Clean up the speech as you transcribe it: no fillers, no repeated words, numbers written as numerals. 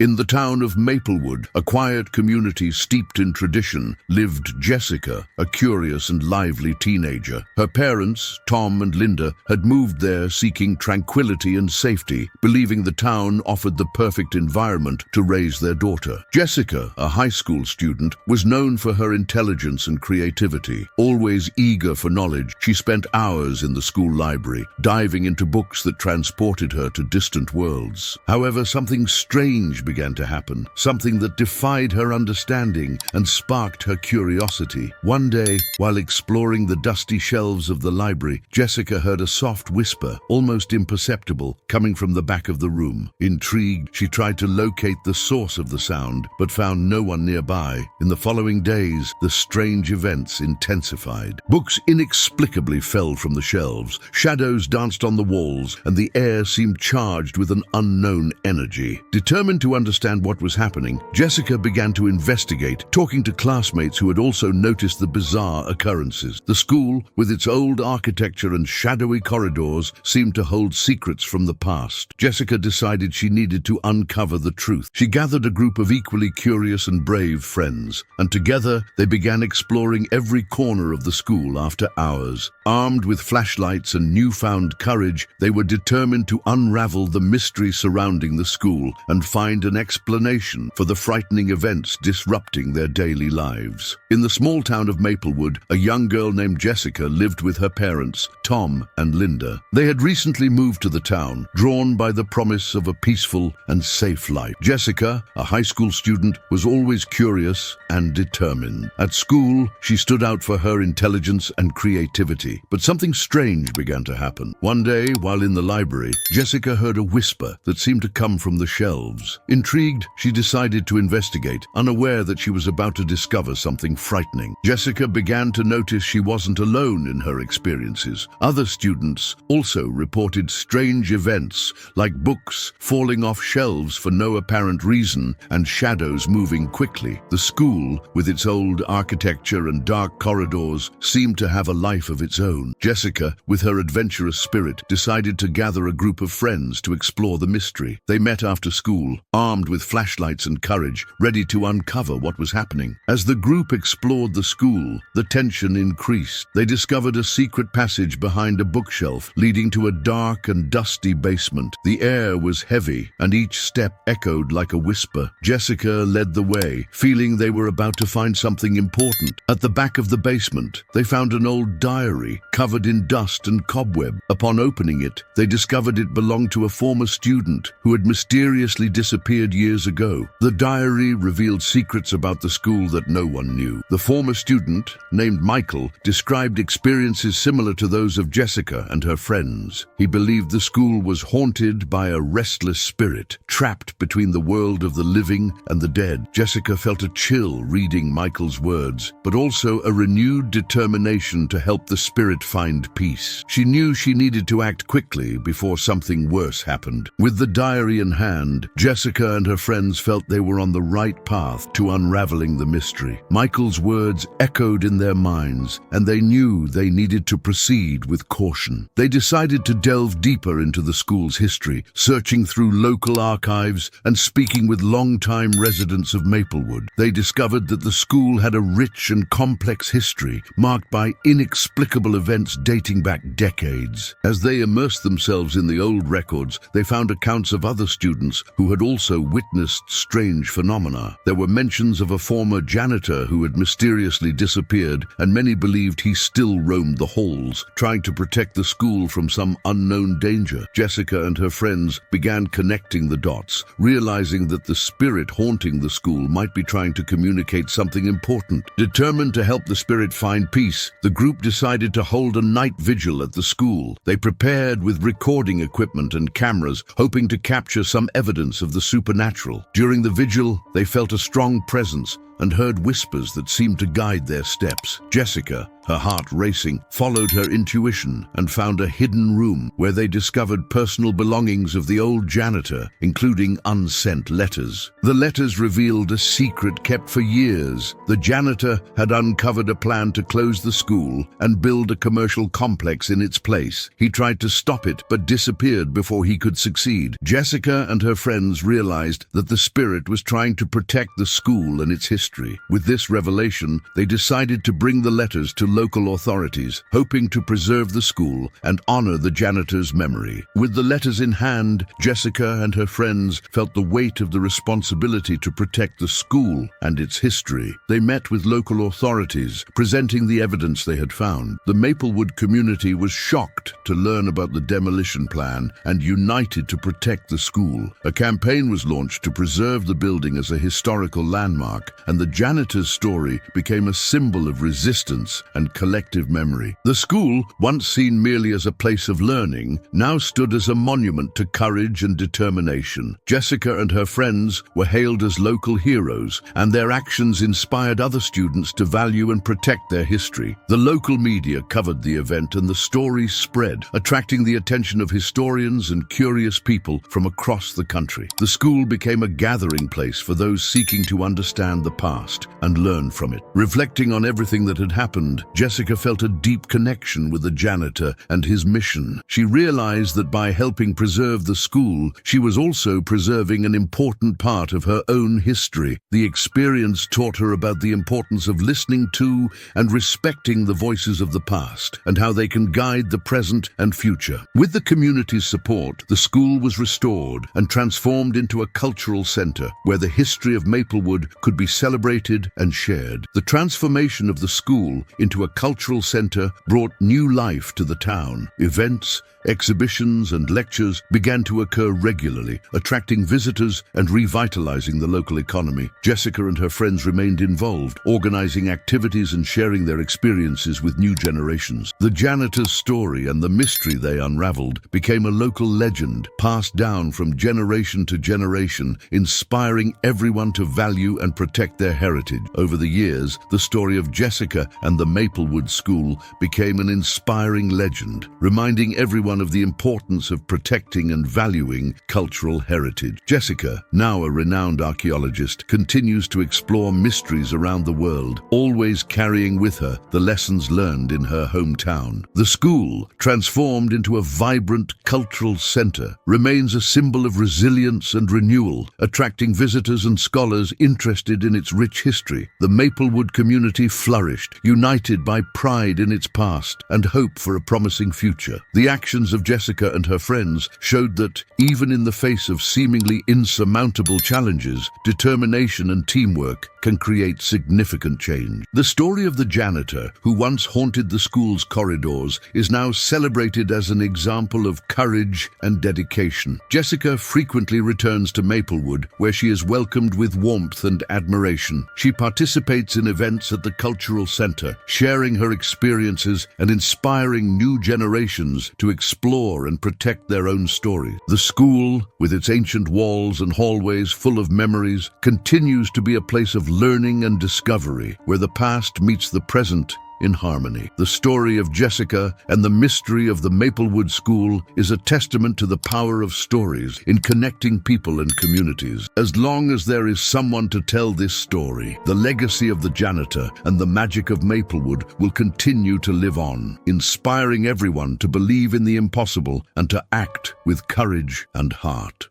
In the town of Maplewood, a quiet community steeped in tradition, lived Jessica, a curious and lively teenager. Her parents, Tom and Linda, had moved there seeking tranquility and safety, believing the town offered the perfect environment to raise their daughter. Jessica, a high school student, was known for her intelligence and creativity. Always eager for knowledge, she spent hours in the school library, diving into books that transported her to distant worlds. However, something strange began to happen, something that defied her understanding and sparked her curiosity. One day, while exploring the dusty shelves of the library, Jessica heard a soft whisper, almost imperceptible, coming from the back of the room. Intrigued, she tried to locate the source of the sound, but found no one nearby. In the following days, the strange events intensified. Books inexplicably fell from the shelves, shadows danced on the walls, and the air seemed charged with an unknown energy. Determined to understand what was happening, Jessica began to investigate, talking to classmates who had also noticed the bizarre occurrences. The school, with its old architecture and shadowy corridors, seemed to hold secrets from the past. Jessica decided she needed to uncover the truth. She gathered a group of equally curious and brave friends, and together they began exploring every corner of the school after hours. Armed with flashlights and newfound courage, they were determined to unravel the mystery surrounding the school and find an explanation for the frightening events disrupting their daily lives. In the small town of Maplewood, a young girl named Jessica lived with her parents, Tom and Linda. They had recently moved to the town, drawn by the promise of a peaceful and safe life. Jessica, a high school student, was always curious and determined. At school, she stood out for her intelligence and creativity. But something strange began to happen. One day, while in the library, Jessica heard a whisper that seemed to come from the shelves. Intrigued, she decided to investigate, unaware that she was about to discover something frightening. Jessica began to notice she wasn't alone in her experiences. Other students also reported strange events, like books falling off shelves for no apparent reason and shadows moving quickly. The school, with its old architecture and dark corridors, seemed to have a life of its own. Jessica, with her adventurous spirit, decided to gather a group of friends to explore the mystery. They met after school, armed with flashlights and courage, ready to uncover what was happening. As the group explored the school, the tension increased. They discovered a secret passage behind a bookshelf, leading to a dark and dusty basement. The air was heavy, and each step echoed like a whisper. Jessica led the way, feeling they were about to find something important. At the back of the basement, they found an old diary, covered in dust and cobweb. Upon opening it, they discovered it belonged to a former student who had mysteriously disappeared years ago. The diary revealed secrets about the school that no one knew. The former student, named Michael, described experiences similar to those of Jessica and her friends. He believed the school was haunted by a restless spirit, trapped between the world of the living and the dead. Jessica felt a chill reading Michael's words, but also a renewed determination to help the spirit find peace. She knew she needed to act quickly before something worse happened. With the diary in hand, Jessica and her friends felt they were on the right path to unraveling the mystery. Michael's words echoed in their minds, and they knew they needed to proceed with caution. They decided to delve deeper into the school's history, searching through local archives and speaking with longtime residents of Maplewood. They discovered that the school had a rich and complex history, marked by inexplicable events dating back decades. As they immersed themselves in the old records, they found accounts of other students who had also witnessed strange phenomena. There were mentions of a former janitor who had mysteriously disappeared, and many believed he still roamed the halls, trying to protect the school from some unknown danger. Jessica and her friends began connecting the dots, realizing that the spirit haunting the school might be trying to communicate something important. Determined to help the spirit find peace, the group decided to hold a night vigil at the school. They prepared with recording equipment and cameras, hoping to capture some evidence of the supernatural. During the vigil, they felt a strong presence, and heard whispers that seemed to guide their steps. Jessica, her heart racing, followed her intuition and found a hidden room where they discovered personal belongings of the old janitor, including unsent letters. The letters revealed a secret kept for years. The janitor had uncovered a plan to close the school and build a commercial complex in its place. He tried to stop it, but disappeared before he could succeed. Jessica and her friends realized that the spirit was trying to protect the school and its history. With this revelation, they decided to bring the letters to local authorities, hoping to preserve the school and honor the janitor's memory. With the letters in hand, Jessica and her friends felt the weight of the responsibility to protect the school and its history. They met with local authorities, presenting the evidence they had found. The Maplewood community was shocked to learn about the demolition plan and united to protect the school. A campaign was launched to preserve the building as a historical landmark, and the janitor's story became a symbol of resistance and collective memory. The school, once seen merely as a place of learning, now stood as a monument to courage and determination. Jessica and her friends were hailed as local heroes, and their actions inspired other students to value and protect their history. The local media covered the event, and the story spread, attracting the attention of historians and curious people from across the country. The school became a gathering place for those seeking to understand the past and learn from it. Reflecting on everything that had happened, Jessica felt a deep connection with the janitor and his mission. She realized that by helping preserve the school, she was also preserving an important part of her own history. The experience taught her about the importance of listening to and respecting the voices of the past, and how they can guide the present and future. With the community's support, the school was restored and transformed into a cultural center where the history of Maplewood could be celebrated and shared. The transformation of the school into a cultural center brought new life to the town. Events, exhibitions and lectures began to occur regularly, attracting visitors and revitalizing the local economy. Jessica and her friends remained involved, organizing activities and sharing their experiences with new generations. The janitor's story and the mystery they unraveled became a local legend, passed down from generation to generation, inspiring everyone to value and protect their heritage. Over the years, the story of Jessica and the Maplewood School became an inspiring legend, reminding everyone of the importance of protecting and valuing cultural heritage. Jessica, now a renowned archaeologist, continues to explore mysteries around the world, always carrying with her the lessons learned in her hometown. The school, transformed into a vibrant cultural center, remains a symbol of resilience and renewal, attracting visitors and scholars interested in its rich history. The Maplewood community flourished, united by pride in its past and hope for a promising future. The actions of Jessica and her friends showed that, even in the face of seemingly insurmountable challenges, determination and teamwork can create significant change. The story of the janitor who once haunted the school's corridors is now celebrated as an example of courage and dedication. Jessica frequently returns to Maplewood, where she is welcomed with warmth and admiration. She participates in events at the cultural center, sharing her experiences and inspiring new generations to explore and protect their own stories. The school, with its ancient walls and hallways full of memories, continues to be a place of learning and discovery, where the past meets the present in harmony. The story of Jessica and the mystery of the Maplewood School is a testament to the power of stories in connecting people and communities. As long as there is someone to tell this story, the legacy of the janitor and the magic of Maplewood will continue to live on, inspiring everyone to believe in the impossible and to act with courage and heart.